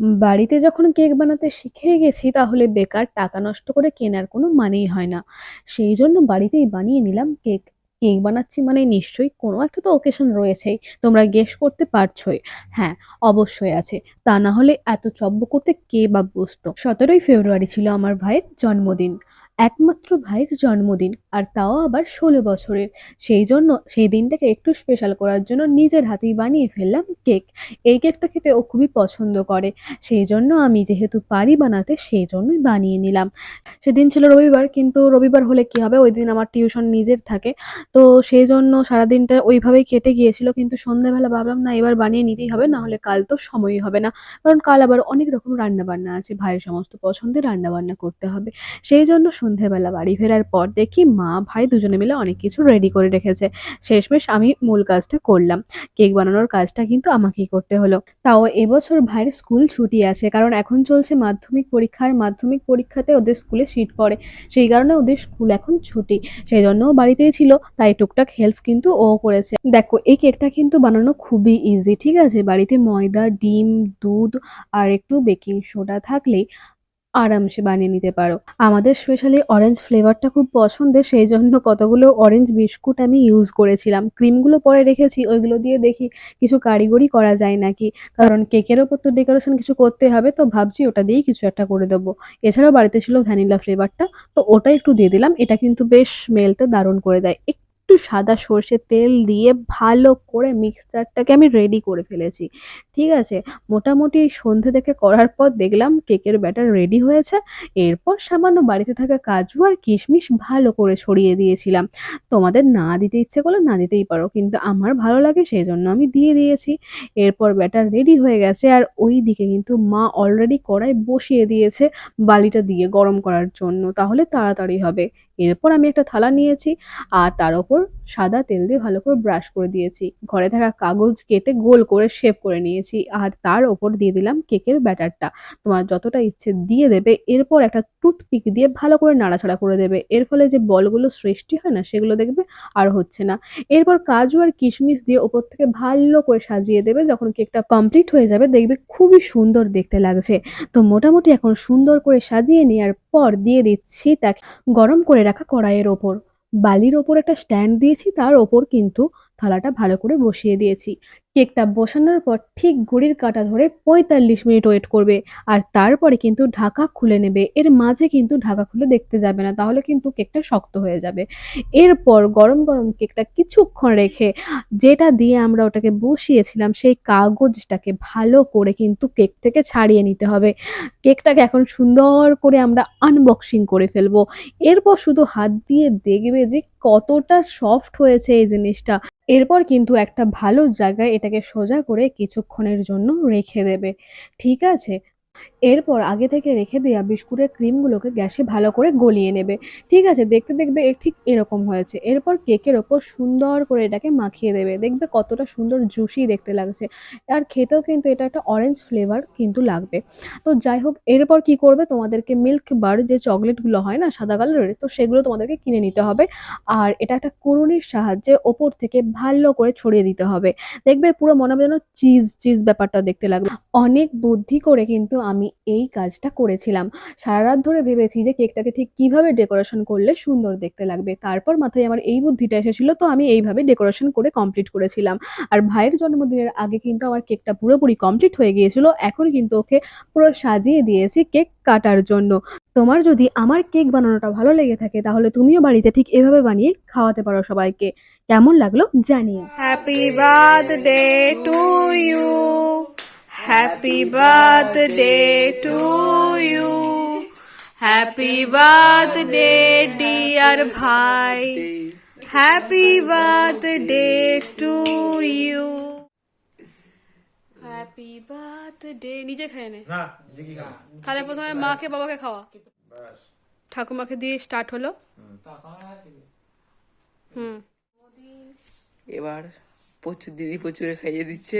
বাড়িতে যখন কেক বানাতে শিখে গেছি তাহলে বেকার টাকা নষ্ট করে কেনার কোনো মানেই হয় না। সেই জন্য বাড়িতেই বানিয়ে নিলাম কেক। কেক বানাচ্ছি মানে নিশ্চয়ই কোনো একটা তো ওকেশন রয়েছেই। তোমরা গেস করতে পারছোই। হ্যাঁ, অবশ্যই আছে। তা না হলে এত চব্য করতে কে বা বসতো? ১৭ই ফেব্রুয়ারি ছিল আমার ভাইয়ের জন্মদিন। একমাত্র ভাইয়ের জন্মদিন। আর তাও আবার ১৬ বছরের। সেই জন্য সেই দিনটাকে একটু স্পেশাল করার জন্য নিজের হাতেই বানিয়ে ফেললাম কেক। এই কেকটা খেতে ও খুবই পছন্দ করে। সেইজন্য আমি যেহেতু পারি বানাতে সেইজন্যই বানিয়ে নিলাম। সেদিন ছিল রবিবার, কিন্তু রবিবার হলে কি হবে, ওইদিন আমার টিউশন নিজের থাকে। তো সেইজন্য সারাদিনটা ওইভাবেই কেটে গিয়েছিল। কিন্তু সন্ধ্যাবেলা ভাবলাম না এবার বানিয়ে নিতেই হবে, না হলে কাল তো সময়ই হবে না। কারণ কাল আবার অনেক রকম রান্না-বান্না আছে। ভাইয়ের সমস্ত পছন্দের রান্না-বান্না করতে হবে। সেইজন্য সন্ধ্যাবেলা বাড়ি ফেরার পর দেখি মা, ভাই দুজনে মিলে অনেক কিছু রেডি করে রেখেছে। শেষমেশ আমি মূল কাজটা করলাম। কেক বানানোর কাজটা কিন্তু আমাকেই করতে হলো। তাও এবছর ভাইয়ের স্কুল ছুটি আছে, কারণ এখন চলছে মাধ্যমিক পরীক্ষা। আর মাধ্যমিক পরীক্ষাতে ওদের স্কুলে সিট পড়ে। সেই কারণে ওদের স্কুল এখন ছুটি। সেই জন্য ও বাড়িতেই ছিল, তাই টুকটাক হেল্প কিন্তু ও করেছে। দেখো এই কেকটা কিন্তু বানানো খুবই ইজি, ঠিক আছে? বাড়িতে ময়দা, ডিম, দুধ আর একটু বেকিং সোডা থাকলেই আরামসে বানিয়ে নিতে পারো। আমাদের স্পেশালি অরেঞ্জ ফ্লেভারটা খুব পছন্দের, সেই জন্য কতগুলো অরেঞ্জ বিস্কুট আমি ইউজ করেছিলাম। ক্রিমগুলো পরে রেখেছি, ওইগুলো দিয়ে দেখি কিছু কারিগরি করা যায় নাকি। কারণ কেকের ওপর তো ডেকোরেশন কিছু করতে হবে, তো ভাবছি ওটা দিয়েই কিছু একটা করে দেবো। এছাড়াও বাড়িতে ছিল ভ্যানিলা ফ্লেভারটা, তো ওটা একটু দিয়ে দিলাম। এটা কিন্তু বেশ স্মেলটা দারুণ করে দেয়। একটু সাদা সর্ষের তেল দিয়ে ভালো করে মিক্সচারটাকে আমি রেডি করে ফেলেছি। ঠিক আছে? মোটামুটি সন্ধে থেকে করার পর দেখলাম কেকের ব্যাটার রেডি হয়েছে। এরপর সামান্য বাড়িতে থাকা কাজু আর কিশমিশ ভালো করে ছড়িয়ে দিয়েছিলাম। তোমাদের না দিতে ইচ্ছে করলে না দিতেই পারো, কিন্তু আমার ভালো লাগে সেই জন্য আমি দিয়ে দিয়েছি। এরপর ব্যাটার রেডি হয়ে গেছে, আর ওই দিকে কিন্তু মা অলরেডি কড়াই বসিয়ে দিয়েছে বালিটা দিয়ে গরম করার জন্য, তাহলে তাড়াতাড়ি হবে। এরপর আমি একটা থালা নিয়েছি, আর তার ওপর সাদা তেল দিয়ে ভালো করে ব্রাশ করে দিয়েছি। ঘরে থাকা কাগজ কেটে গোল করে শেপ করে নিয়েছি, আর তার ওপর দিয়ে দিলাম কেকের ব্যাটারটা। তোমার যতটা ইচ্ছে দিয়ে দেবে। এরপর একটা টুথপিক দিয়ে ভালো করে নাড়াচাড়া করে দেবে। এর ফলে যে বলগুলো সৃষ্টি হয় না, সেগুলো দেখবে আর হচ্ছে না। এরপর কাজু আর কিশমিশ দিয়ে ওপর থেকে ভালো করে সাজিয়ে দেবে। যখন কেকটা কমপ্লিট হয়ে যাবে দেখবে খুবই সুন্দর দেখতে লাগছে। তো মোটামুটি এখন সুন্দর করে সাজিয়ে নেওয়ার পর দিয়ে দিচ্ছি তাকে গরম করে রাখা কড়াইয়ের ওপর। বালির ওপর একটা স্ট্যান্ড দিয়েছি, তার ওপর কিন্তু থালাটা ভালো করে বসিয়ে দিয়েছি। কেকটা বসানোর পর ঠিক ঘড়ির কাঁটা ধরে ৪৫ মিনিট ওয়েট করবে। আর তারপরে কিন্তু ঢাকা খুলে নেবে। এর মাঝে কিন্তু ঢাকা খুলে দেখতে যাবে না, তাহলে কিন্তু কেকটা শক্ত হয়ে যাবে। এরপর গরম গরম কেকটা কিছুক্ষণ রেখে যেটা দিয়ে আমরা ওটাকে বসিয়েছিলাম সেই কাগজটাকে ভালো করে কিন্তু কেক থেকে ছাড়িয়ে নিতে হবে। কেকটাকে এখন সুন্দর করে আমরা আনবক্সিং করে ফেলবো। এরপর শুধু হাত দিয়ে দেখবে যে কতটা সফট হয়েছে এই জিনিসটা। এরপর কিন্তু একটা ভালো জায়গায় এটাকে সোজা করে কিছুক্ষণের জন্য রেখে দেবে। ঠিক আছে? এরপর আগে থেকে রেখে দেয়া বিস্কুটের ক্রিমগুলোকে গ্যাসে ভালো করে গলিয়ে নেবে। ঠিক আছে? দেখতে দেখবে ঠিক এরকম হয়েছে। এরপর কেকের ওপর সুন্দর করে এটাকে মাখিয়ে দেবে। দেখবে কতটা সুন্দর জুসি দেখতে লাগছে। আর খেতেও কিন্তু এটা একটা অরেঞ্জ ফ্লেভার কিন্তু লাগবে। তো যাই হোক, এরপর কি করবে, তোমাদেরকে মিল্ক বার যে চকোলেটগুলো হয় না সাদা কালারের, তো সেগুলো তোমাদেরকে কিনে নিতে হবে। আর এটা একটা কুড়ুনির সাহায্যে ওপর থেকে ভালো করে ছড়িয়ে দিতে হবে। দেখবে পুরো মনে হবে যেন চিজ, চিজ ব্যাপারটা দেখতে লাগবে। অনেক বুদ্ধি করে কিন্তু আমি এই কাজটা করেছিলাম। সারারাত ধরে ভেবেছি যে কেকটাকে ঠিক কিভাবে ডেকোরেশন করলে সুন্দর দেখতে লাগবে। তারপর মাথায় আমার এই বুদ্ধিটা এসেছিল, তো আমি এইভাবে ডেকোরেশন করে কমপ্লিট করেছিলাম। আর ভাইয়ের জন্মদিনের আগে কিন্তু আমার কেকটা পুরোপুরি কমপ্লিট হয়ে গিয়েছিল। এখন কিন্তু ওকে পুরো সাজিয়ে দিয়েছি কেক কাটার জন্য। তোমার যদি আমার কেক বানানোটা ভালো লেগে থাকে তাহলে তুমিও বাড়িতে ঠিক এভাবে বানিয়ে খাওয়াতে পারো সবাইকে। কেমন লাগলো জানিও। Happy birthday to you, happy birthday to you, happy birthday dear ভাই, happy birthday to you. Happy birthday. নিজে খেয়ে নে। তাহলে প্রথমে মাকে বাবাকে খাওয়া। ঠাকুমাকে দিয়ে স্টার্ট হলো। হুম। এবার প্রচুর দিদি প্রচুরে খাইয়ে দিচ্ছে।